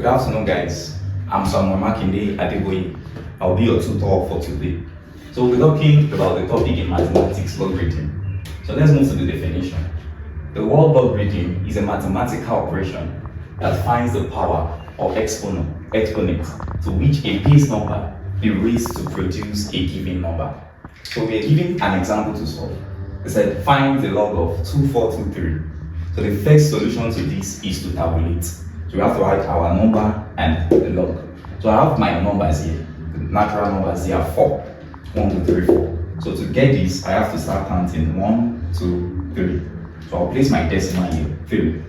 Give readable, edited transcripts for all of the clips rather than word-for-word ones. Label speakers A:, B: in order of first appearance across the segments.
A: Good afternoon, guys. I'm Samuel Makinde Adeboye. I'll be your tutor for today. So we're talking about the topic in mathematics, logarithm. So let's move to the definition. The word logarithm is a mathematical operation that finds the power of exponent to which a base number be raised to produce a given number. So we are giving an example to solve. It said find the log of 2423. So the first solution to this is to tabulate. So we have to write our number and the log. So I have my numbers here. The natural numbers here are 4. 1, 2, 3, 4. So to get this, I have to start counting 1, 2, 3. So I'll place my decimal here, 3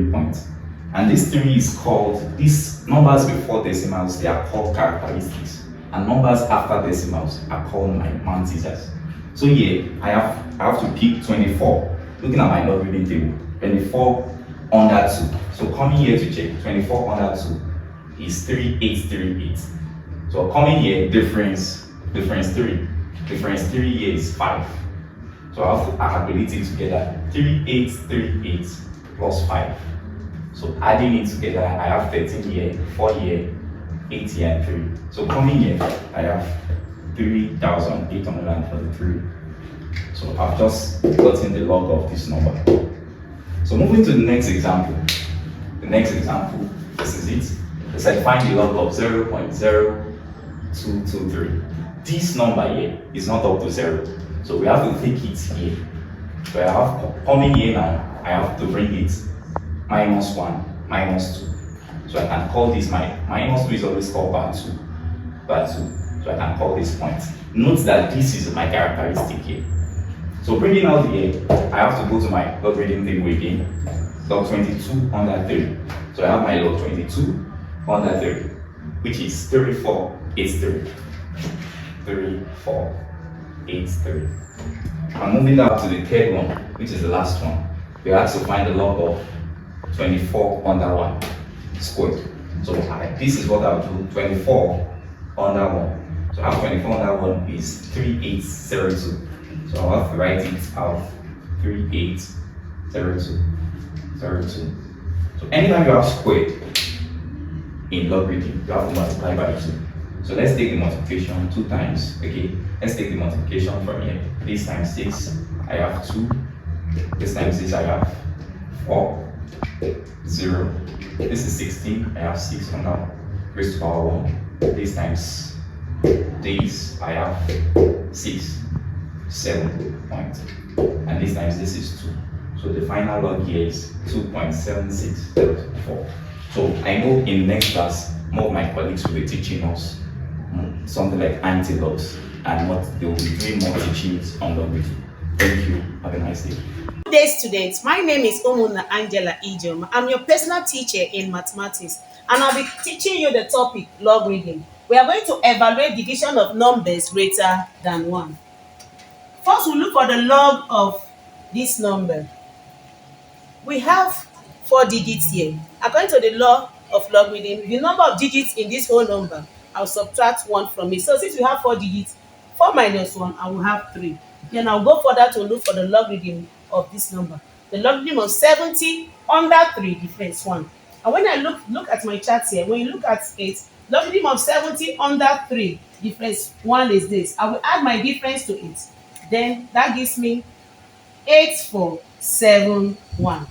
A: points. And this 3 is called, these numbers before decimals, they are called characteristics. And numbers after decimals are called my integers. So here, I have to pick 24. Looking at my logarithm table, 24 under 2. So coming here to check, 24 under 2 is 3838. So coming here, difference 3. Difference 3 here is 5. So I have to calculate it together. 3838 plus 5. So adding it together, I have 13 here, 4 here, 8 here, and 3. So coming here, I have 3,843. So I've just gotten the log of this number. So moving to the next example. The next example, this is it. It said find the log of 0.0223. This number here is not up to 0. So we have to take it here. So I have coming here now, I have to bring it minus 1, minus 2. So I can call this my minus 2 is always called bar 2. So I can call this point. Note that this is my characteristic here. So bringing out here, I have to go to my logarithm table again. Log 22 under 3. So I have my log 22 under 3, which is 3483. 3483. I'm moving down to the third one, which is the last one. We have to find the log of 24 under 1 squared. So this is what I'll do, 24 under 1. So I have 24 under 1 is 3802. So I'll have to write it out, 3802. So anytime you have squared in logarithm, you have to multiply by 2. So let's take the multiplication 2 times, okay? Let's take the multiplication from here. This times 6, I have 2. This times 6, I have 4, 0. This is 16, I have 6 on that, raised to power 1. This times this, I have 6, 7 points. And this times this is 2. So the final log here is 2.7604. So I know in the next class, more of my colleagues will be teaching us something like anti-logs, and they will be doing more teachings on logarithm. Thank you. Have a nice day.
B: Good day, students. My name is Omuna Angela Ijom. I'm your personal teacher in mathematics, and I'll be teaching you the topic logarithm. We are going to evaluate division of numbers greater than 1. First, we'll look for the log of this number. We have 4 digits here. According to the law of logarithm, the number of digits in this whole number, I'll subtract 1 from it. So since we have 4 digits, 4 minus 1, I will have 3. Then I'll go further to look for the logarithm of this number. The logarithm of 70 under 3 difference 1. And when I look at my chart here, when you look at it, logarithm of 70 under 3 difference 1 is this. I will add my difference to it. Then that gives me 8471.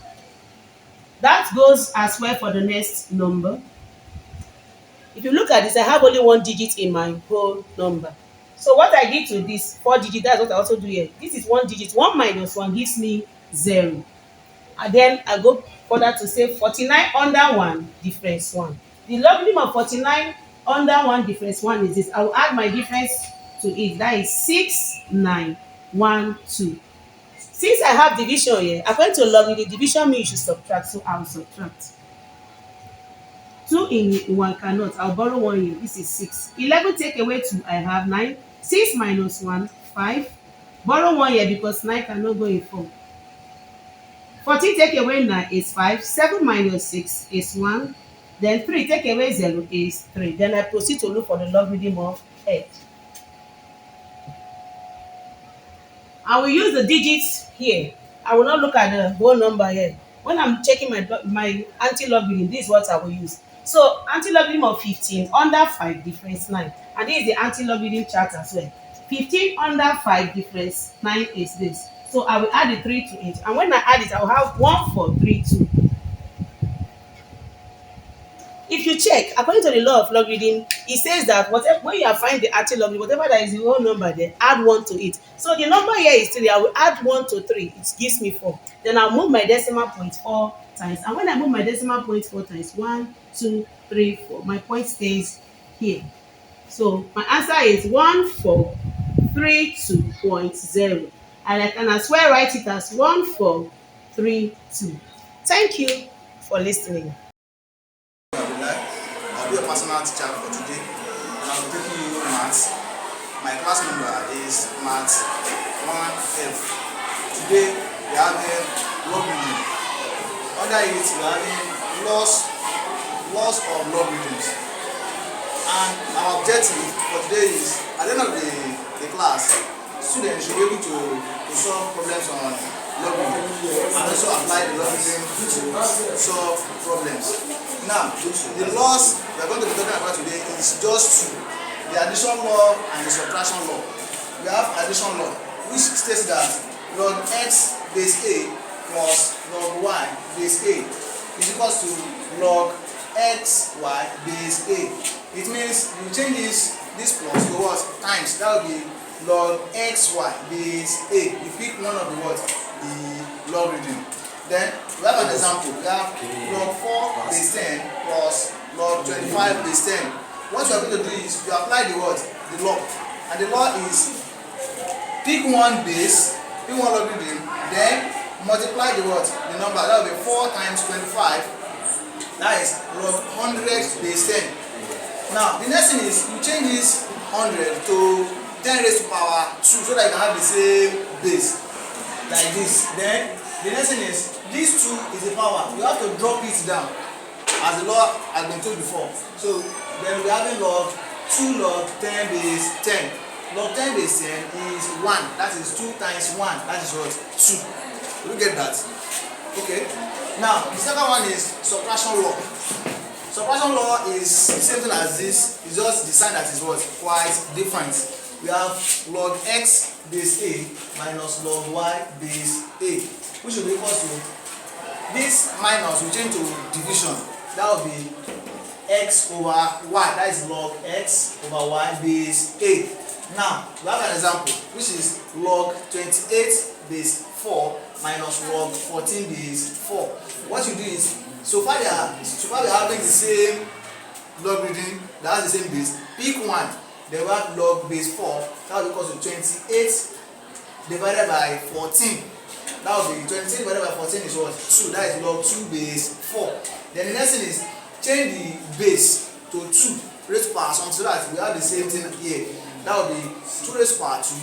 B: That goes as well for the next number. If you look at this, I have only 1 digit in my whole number. So what I did to this 4 digit, that's what I also do here. This is 1 digit. 1 minus 1 gives me 0. And then I go further to say 49 under 1 difference 1. The logarithm of 49 under 1 difference 1 is this. I will add my difference to it. That is 6912. Since I have division here, according to logarithm, division means you should subtract, so I will subtract. 2 in 1 cannot. I'll borrow 1 here. This is 6. 11 take away 2, I have 9. 6 minus 1, 5. Borrow 1 here because 9 cannot go in 4. 14 take away 9 is 5. 7 minus 6 is 1. Then 3 take away 0 is 3. Then I proceed to look for the logarithm of 8. I will use the digits here. I will not look at the whole number here. When I'm checking my anti-logarithm, this is what I will use. So anti-logarithm of 15 under 5 difference 9. And this is the anti-logarithm chart as well. 15 under 5 difference 9 is this. So I will add the 3 to it. And when I add it, I will have 1, 4, 3, 2. If you check, according to the law of logarithm, it says that whatever, when you find the anti-logarithm, whatever that is the whole number there, add 1 to it. So the number here is 3. I will add 1 to 3. It gives me 4. Then I'll move my decimal point 4 times. And when I move my decimal point 4 times, 1, 2, 3, 4, my point stays here. So my answer is 1432.0. And I can as well write it as 1432. Thank you for listening.
C: I'll be a personal teacher for today, and I'll be taking you maths. My class number is maths 1F. Today we are having logarithm. Under it we are having laws of logarithms. And our objective for today is, at the end of the class, students should be able to solve problems on logarithm and also apply the logarithm to solve problems. Now, the laws we are going to be talking about today is just two: the addition law and the subtraction law. We have addition law, which states that log x base a plus log y base a is equals to log xy base a. It means you change this plus to what? Times. That will be log xy base a. You pick one of the what? The logarithm. Then we have an example. We have log 4 base 10 plus log 25 base 10. What you are going to do is you apply the what? The law. And the law is pick one base, pick one logarithm, then multiply the what? The number. That will be 4 times 25. That is log 100 base 10. Now the next thing is you change this 100 to 10 raised to power 2 so that you can have the same base like this. Then the next thing is this 2 is the power. You have to drop it down as the law has been told before. So then we are having log 2 log 10 base 10. Log 10 base 10 is 1. That is 2 times 1. That is what? 2. Will you get that? Okay. Now the second one is subtraction law. Subtraction law is the same thing as this. It's just the sign that is what? Quite different. We have log x base a minus log y base a, which will be equal to this minus will change to division. That will be x over y. That is log x over y base a. Now we have an example, which is log 28 base 4 minus log 14 base 4. What you do is, so far they are having the same logarithm that has the same base. Pick one. Then we have log base 4. That will be equal to 28 divided by 14. That will be 28 divided by 14 is what? 2. That is log 2 base 4. Then the next thing is change the base to 2 raised to power something so that we have the same thing here. That will be 2 raised to power 2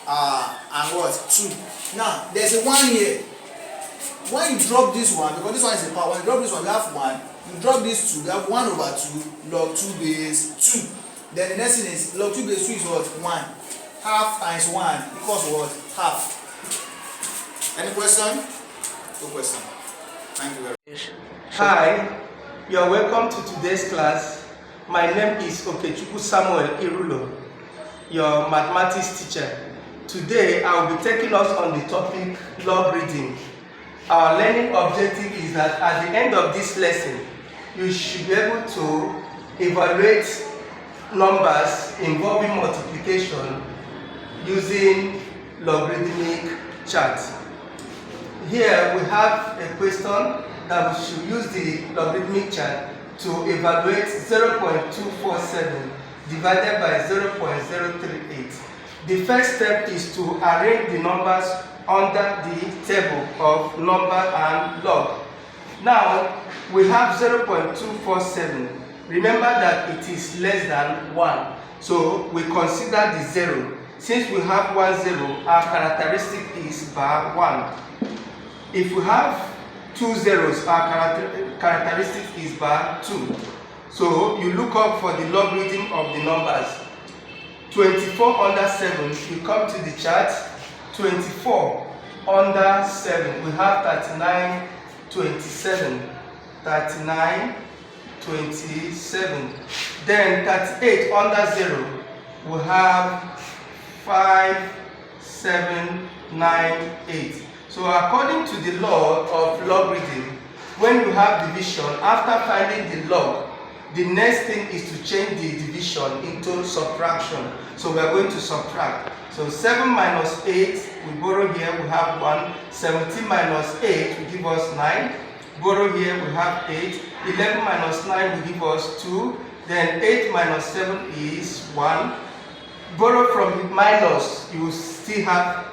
C: and what? 2. Now there's a 1 here. When you drop this one, because this one is a power, when you drop this one, we have 1. You drop this 2, we have 1 over 2 log 2 base 2. Then the next thing is log 2 base 2 is what? 1. Half times 1 equals what? Half. Any question? No question. Thank you very much.
D: Hi, you are welcome to today's class. My name is Okechukwu Samuel Irulo, your mathematics teacher. Today I will be taking us on the topic logarithm. Our learning objective is that at the end of this lesson, you should be able to evaluate numbers involving multiplication using logarithmic chart. Here we have a question that we should use the logarithmic chart to evaluate 0.247 divided by 0.038. The first step is to arrange the numbers under the table of number and log. Now we have 0.247. Remember that it is less than 1. So we consider the 0. Since we have 1 0, our characteristic is bar 1. If we have 2 zeros, our characteristic is bar 2. So you look up for the logarithm of the numbers. 24 under 7, you come to the chart. 24 under 7, we have 39, 27, 39, 27. Then 38 under 0, we have 5, 7, 9, 8. So according to the law of logarithm, when you have division, after finding the log, the next thing is to change the division into subtraction. So we are going to subtract. So 7 minus 8, we borrow here, we have 1. 17 minus 8 will give us 9. Borrow here, we have 8. 11 minus 9 will give us 2. Then 8 minus 7 is 1. Borrow from the minus, you will still have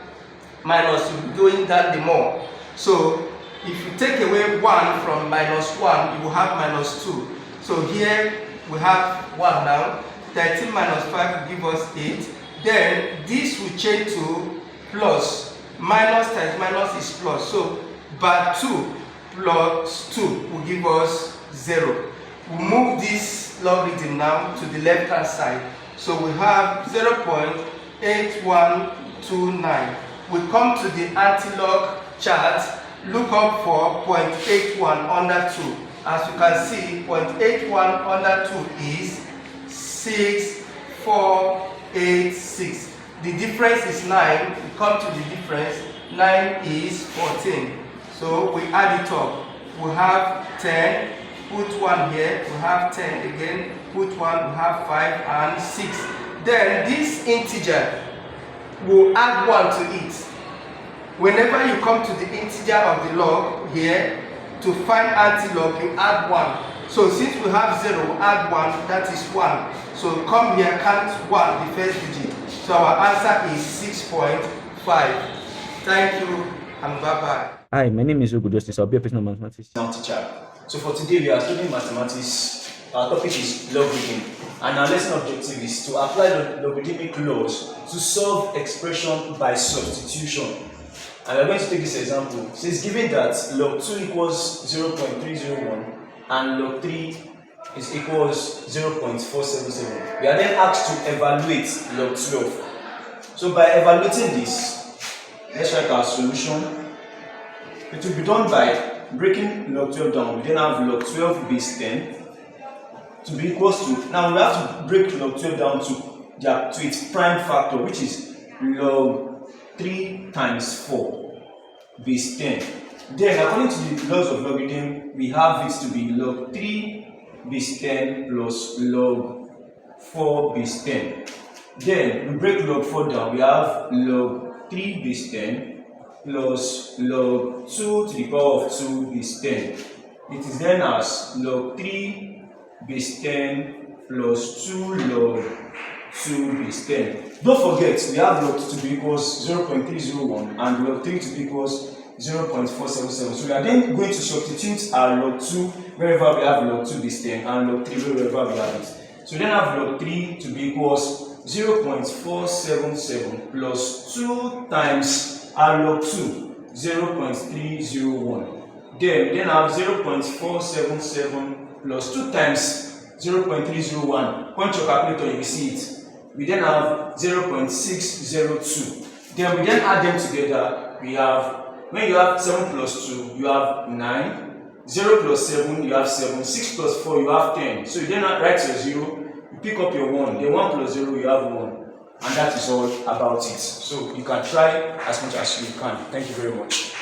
D: minus, you'll be going down the more. So if you take away 1 from minus 1, you will have minus 2. So here we have 1 now. 13 minus 5 will give us 8. Then this will change to plus. Minus times minus is plus. So by 2 plus 2 will give us 0. We move this logarithm now to the left hand side. So we have 0.8129. We come to the anti-log chart. Look up for 0.81 under 2. As you can see, 0.81 under 2 is 6,486. The difference is 9. We come to the difference. 9 is 14. So we add it up. We have 10. Put 1 here. We have 10 again. Put 1. We have 5 and 6. Then this integer will add 1 to it. Whenever you come to the integer of the log here, to find anti-log, you add 1. So since we have 0, we add 1, that is 1. So come here, count 1, the first digit. So our answer is 6.5. Thank you and bye-bye.
E: Hi, my name is Ogo Justice. I'll be a personal mathematics
F: teacher. So for today we are studying mathematics. Our topic is logarithm, and our lesson objective is to apply logarithmic laws to solve expression by substitution. And we are going to take this example. So it's given that log 2 equals 0.301 and log 3 is equals 0.477. We are then asked to evaluate log 12. So by evaluating this, let's write our solution. It will be done by breaking log 12 down. We then have log 12 base 10 to be equals to, now we have to break log 12 down to its prime factor, which is log 3 times 4 base 10. Then according to the laws of logarithm, we have it to be log 3 base 10 plus log 4 base 10. Then we break log 4 down, we have log 3 base 10 plus log 2 to the power of 2 base 10. It is then as log 3 base 10 plus 2 log 2 base 10. Don't forget, we have log 2 to be equals 0.301 and log 3 to be equals 0.477. So we are then going to substitute our log 2 wherever we have log 2 base 10 and log 3 wherever we have it. So we then have log 3 to be equals 0.477 plus 2 times our log 2, 0.301. Then we then have 0.477 plus 2 times 0.301. Point your calculator, you will see it. We then have 0.602. Then we then add them together. We have, when you have 7 plus 2, you have 9. 0 plus 7, you have 7. 6 plus 4, you have 10. So you then write your 0, you pick up your 1. Then 1 plus 0, you have 1. And that is all about it. So you can try as much as you can. Thank you very much.